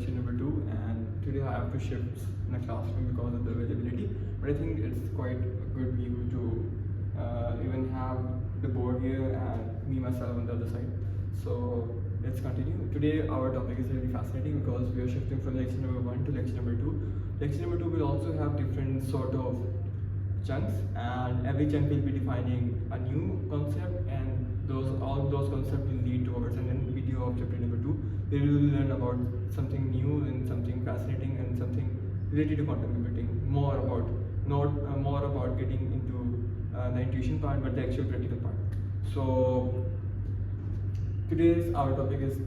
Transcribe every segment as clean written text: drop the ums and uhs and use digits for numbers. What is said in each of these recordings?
lecture number 2, and today I have to shift in a classroom because of the availability, but I think it's quite a good view to even have the board here and me myself on the other side. So let's continue. Today our topic is really fascinating because we are shifting from lecture number 1 to lecture number 2. Lecture number 2 will also have different sort of chunks, and every chunk will be defining a new concept, and all those concepts will lead towards an video of chapter number 2. They will learn about something new and something fascinating and something related to quantum computing, more about more about getting into the intuition part, but the actual practical part. So today's our topic is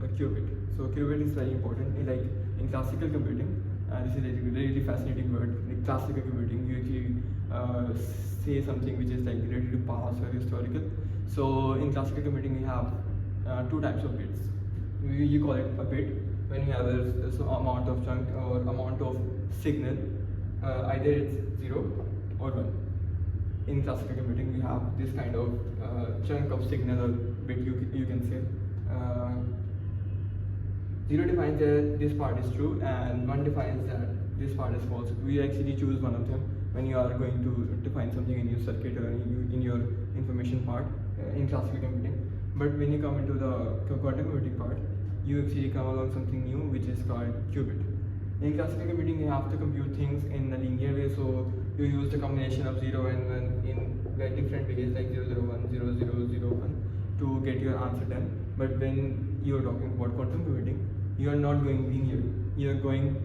Qubit. So Qubit is very important. Like in classical computing, this is a really fascinating word. Like classical computing, you actually say something which is like related to past or historical. So in classical computing, we have two types of bits. You call it a bit when you have a amount of chunk or amount of signal, either it's 0 or 1. In classical computing, we have this kind of chunk of signal or bit, you can say. 0 defines that this part is true, and 1 defines that this part is false. We actually choose one of them when you are going to define something in your circuit or in your information part in classical computing. But when you come into the quantum computing part, you actually come along something new, which is called qubit. In classical computing, you have to compute things in a linear way, so you use the combination of 0 and 1 in very different ways, like 0, 0, 1, 0, 0, 0, 1, to get your answer done. But when you are talking about quantum computing, you are not going linear. You are going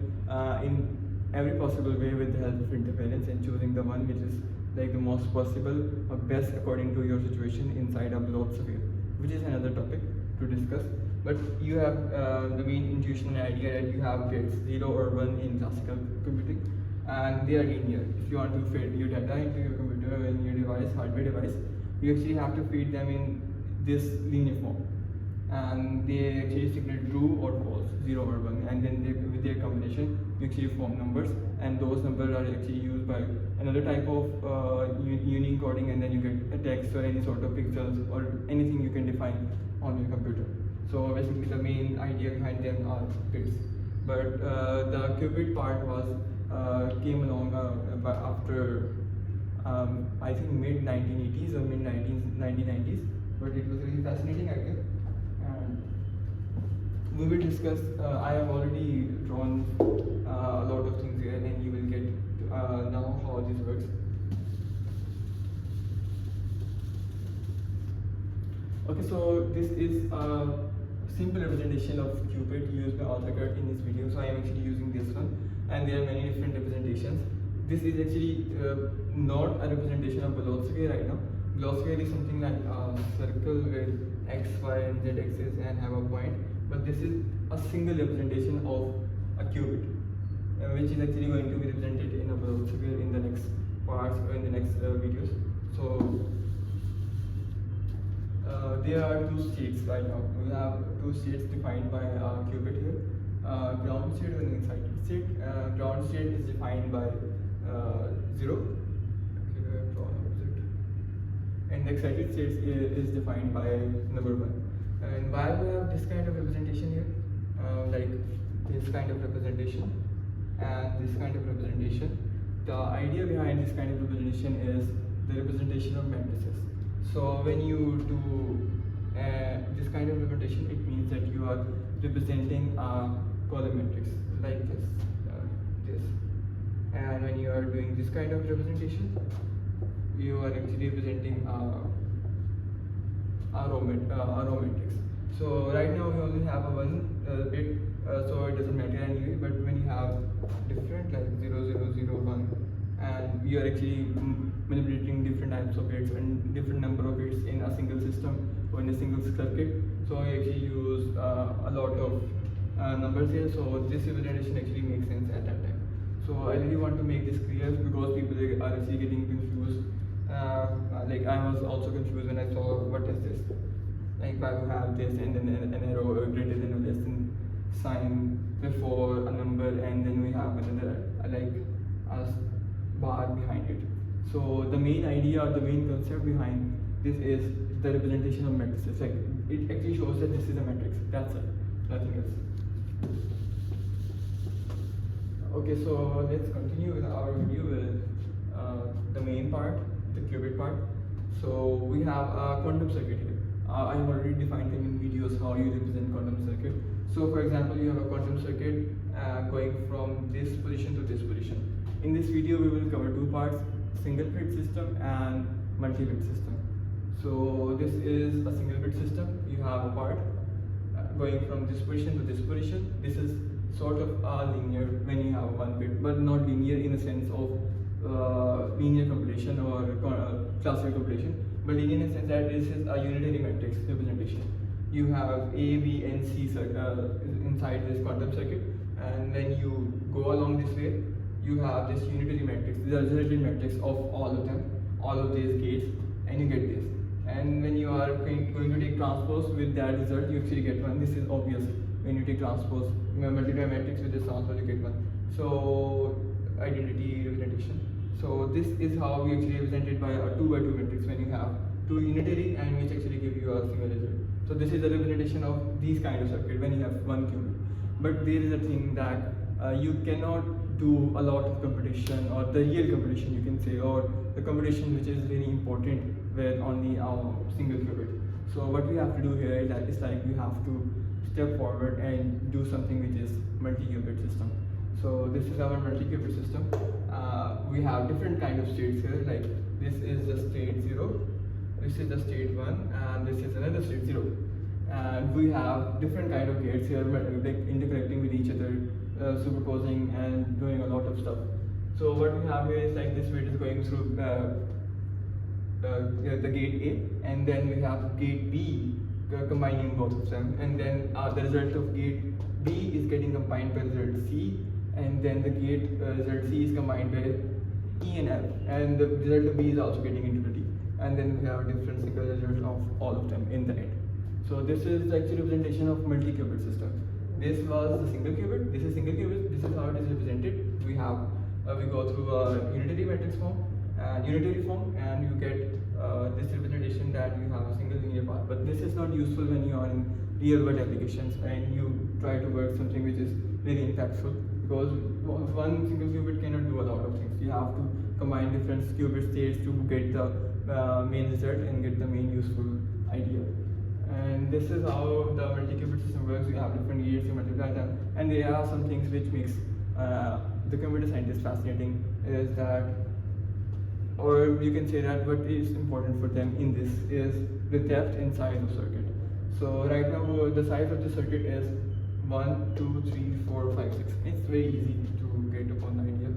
in every possible way with the help of interference and choosing the one which is like the most possible or best according to your situation inside a block sphere, which is another topic to discuss. But you have the main intuition and idea that you have bits 0 or 1 in classical computing, and they are linear. If you want to fit your data into your computer and your device, hardware device, you actually have to feed them in this linear form, and they actually signal true or false, 0 or 1, and then with their combination you actually form numbers, and those numbers are actually used by another type of unique coding, and then you get a text or any sort of pixels or anything you can define on your computer. So basically the main idea behind them are bits. But the qubit part was came along after I think mid 1980s or mid 1990s, but it was really fascinating idea. And we will discuss. I have already drawn a lot of things here, and you will get now how this works. Okay, so this is a simple representation of qubit used by AutoCAD in this video. So I am actually using this one, and there are many different representations. This is actually not a representation of Bloch sphere right now. Bloch sphere is something like a circle with x, y, and z axis and have a point. But this is a single representation of a qubit, which is actually going to be represented in a Bloch sphere in the next parts or in the next videos. So there are two states right now. We have two states defined by qubit here. Ground state and excited state. Ground state is defined by 0. And the excited state is defined by number 1. And why we have this kind of representation here, like this kind of representation and this kind of representation. The idea behind this kind of representation is the representation of matrices. So when you do this kind of representation, it means that you are representing a column matrix like this, and when you are doing this kind of representation, you are actually representing a row matrix. So right now we only have a 1 bit, so it doesn't matter anyway. But when you have different like 0, 0, 0, 1, and you are actually manipulating different types of bits and different number of bits in a single system or in a single circuit, so you actually use a lot of numbers here. So this representation actually makes sense at that time. So I really want to make this clear because people are actually getting confused. Like I was also confused when I saw what is this. Like why we have this and then an arrow greater than or less than sign before a number, and then we have another like a bar behind it. So the main idea or the main concept behind this is the representation of matrices. Like it actually shows that this is a matrix. That's it, nothing else. Okay, so let's continue with our video with the main part, the qubit part. So we have a quantum circuit here. I have already defined them in videos how you represent quantum circuit. So for example, you have a quantum circuit going from this position to this position. In this video, we will cover two parts: single bit system and multi-bit system. So this is a single bit system. You have a part going from this position to this position. This is sort of linear when you have one bit, but not linear in the sense of linear computation or classical computation, but linear in the sense that this is a unitary matrix representation. You have A, B, and C inside this quantum circuit, and when you go along this way, you have this unitary matrix, the unitary matrix of all of them, all of these gates, and you get this. And when you are going to take transpose with that result, you actually get one. This is obvious. When you take transpose, multiply matrix with this transpose, you get one. So identity representation. So this is how we actually represented by a 2 by 2 matrix when you have two unitary and which actually give you a single result. So this is the representation of these kind of circuit when you have one qubit. But there is a thing that you cannot do a lot of computation, or the real computation you can say, or the computation which is very important with only a single qubit. So what we have to do here is that it's like we have to step forward and do something which is multi-qubit system. So this is our multi-qubit system. We have different kind of states here, like this is the state 0, this is the state 1, and this is another state 0. And we have different kind of gates here, like interconnecting with each other, superposing and doing a lot of stuff. So what we have here is like this bit is going through the gate A, and then we have gate B combining both of them, and then the result of gate B is getting combined by result C, and then the gate result C is combined by E and F, and the result of B is also getting into the D, and then we have a different single result of all of them in the end. So this is the actual representation of multi-qubit system. This was the single qubit, this is single qubit, this is how it is represented. We have we go through a unitary matrix form and unitary form, and you get this representation that you have a single linear path. But this is not useful when you are in real world applications and you try to work something which is really impactful, because one single qubit cannot do a lot of things. You have to combine different qubit states to get the main result and get the main useful idea. And this is how the multi-qubit system works. You have different gates, you multiply them, and there are some things which makes the computer scientist fascinating, is that, or you can say that what is important for them in this is the depth and size of circuit. So right now the size of the circuit is 1, 2, 3, 4, 5, 6. It's very easy to get upon the idea.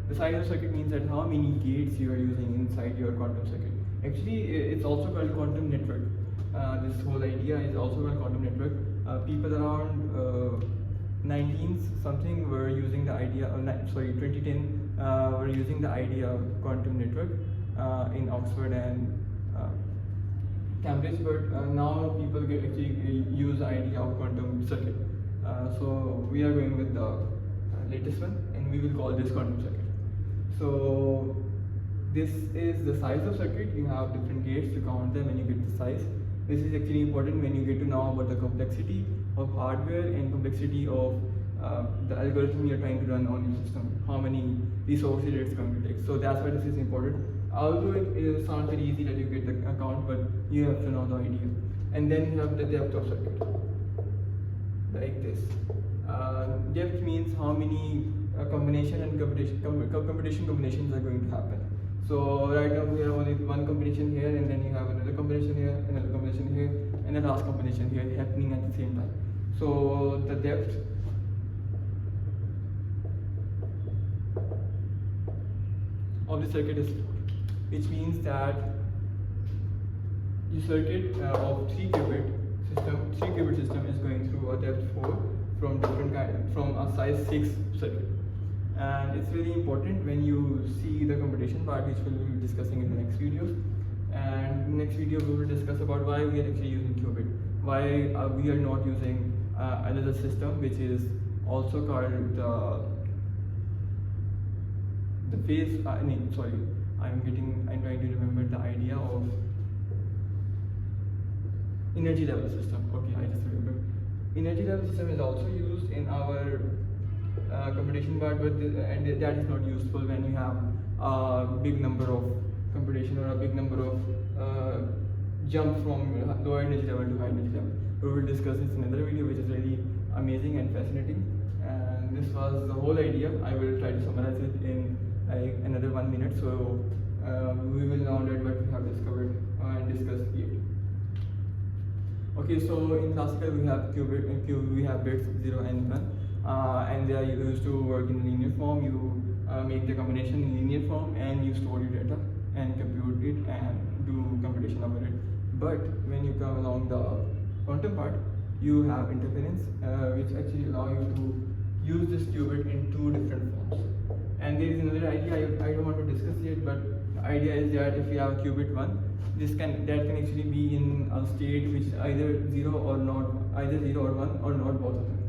The size of circuit means that how many gates you are using inside your quantum circuit. Actually, it's also called quantum network. This whole idea is also called quantum network. People around 19 something were using the idea, 2010 were using the idea of quantum network in Oxford and Cambridge, but now people actually use the idea of quantum circuit. So we are going with the latest one, and we will call this quantum circuit. So this is the size of circuit. You have different gates, you count them and you get the size. This is actually important when you get to know about the complexity of hardware and complexity of the algorithm you're trying to run on your system, how many resources it's going to take. So that's why this is important. Although it sounds very easy that you get the account, but you have to know the idea. And then you have the depth of circuit, like this. Depth means how many combination and computation combinations are going to happen. So right now we have only one combination here, and then you have another combination here, another combination here, and a last combination here happening at the same time. So the depth of the circuit is 4, which means that the circuit of 3-qubit system is going through a depth 4 from a size 6 circuit. And it's really important when you see the computation part, which we'll be discussing in the next videos. And in the next video we will discuss about why we are actually using qubit, why we are not using another system which is also called the phase. I'm trying to remember the idea of energy level system. Okay, I just remember. Energy level system is also used in our computation part, but and that is not useful when you have a big number of computation or a big number of jump from low energy level to high energy level. We will discuss this in another video, which is really amazing and fascinating. And this was the whole idea. I will try to summarize it in like another 1 minute. So we will now learn what we have discovered and discuss here. Okay, so in classical we have qubit, we have bits 0 and 1, and they are used to work in linear form. You make the combination in linear form and you store your data and compute it and do computation over it. But when you come along the quantum part, you have interference, which actually allow you to use this qubit in 2 different forms. And there is another idea I don't want to discuss yet, but the idea is that if you have qubit 1, that can actually be in a state which is either 0 or not, either 0 or 1 or not both of them.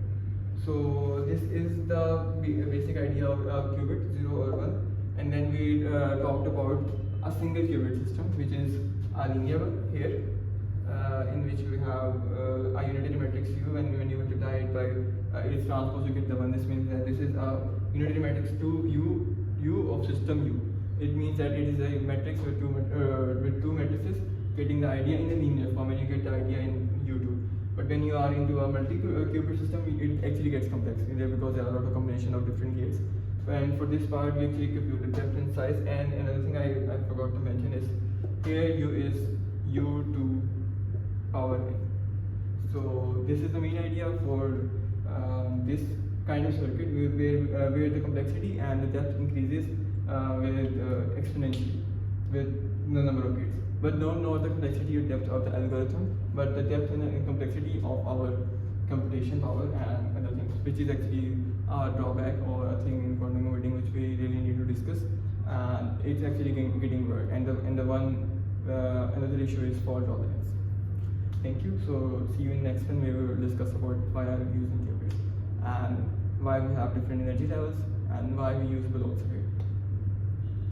So this is the basic idea of qubit 0 or 1, and then we talked about a single qubit system, which is a linear one here, in which we have a unitary matrix U, and when you multiply it by its transpose, you get the one. This means that this is a unitary matrix to U of system U. It means that it is a matrix with two matrices getting the idea in a linear form, and you get the idea in U2. But when you are into a multi-qubit system, it actually gets complex because there are a lot of combination of different gates. And for this part, we actually compute the depth and size. And another thing I forgot to mention is here U is U2 power n. So this is the main idea for this kind of circuit where the complexity and the depth increases exponentially with the number of gates. But don't know the complexity or depth of the algorithm, but the depth and complexity of our computation power and other things, which is actually a drawback or a thing in quantum computing which we really need to discuss. And it's actually getting work. And the one another issue is fault tolerance. Thank you. So see you in next one. We will discuss about why are we using qubits and why we have different energy levels and why we use below sphere.